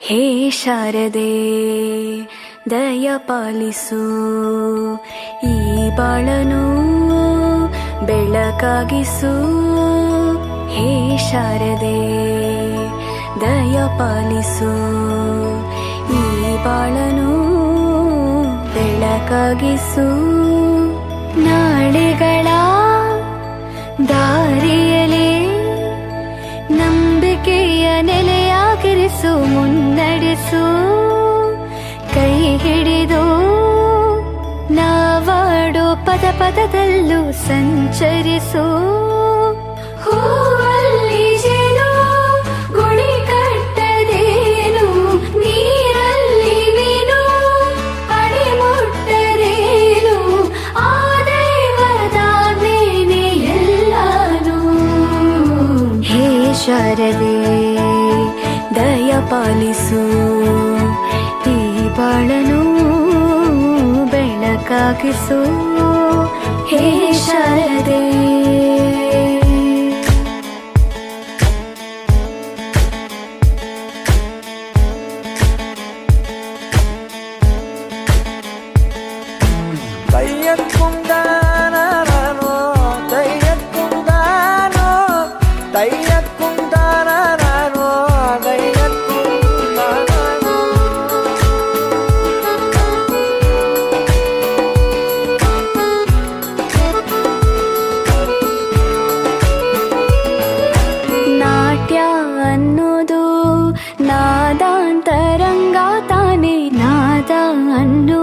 ಹೇ ಶಾರದೆ ದಯ ಪಾಲಿಸು, ಈ ಬಾಳನು ಬೆಳಕಾಗಿಸು. ಹೇ ಶಾರದೆ ದಯ ಪಾಲಿಸು, ಈ ಬಾಳನು ಬೆಳಕಾಗಿಸು. ನಾಳೆಗಳ ದಾರಿಯಲೇ ನಂಬಿಕೆಯ ನೆಲೆಯಾಗಿರಿಸು, ಮುನ್ನಡೆಸು. ಕೈ ಹಿಡಿದು ನಾವಾಡೋ ಪದ ಪದದಲ್ಲೂ ಸಂಚರಿಸು. ಹೂವಲ್ಲಿ ಜೇನು ಗುಳಿ ಕಟ್ಟದೇನು, ನೀರಲ್ಲಿ ಮೀನು ಅಡಿ ಮುಟ್ಟದೇನು, ಆ ದೈವದಾಜ್ಞೆನೇ ಎಲ್ಲಾನು. ಹೇ ಶಾರದೆ ದಯ ಪಾಲಿಸು, ಈ ಬಾಳನು ಬೆಳಕಾಗಿಸು. ಹೇ ಶಾರದೆ തയ്യക്കുന്താനോ തയ്യക്കുന്താനോ തയ്യക്കുന്താനോ തയ്യക്കുന്താനോ. ನಾಟ್ಯ ಅನ್ನೋದು ನಾದಾಂತರಂಗ ತಾನೆ, ನಾದ ಅನ್ನೋ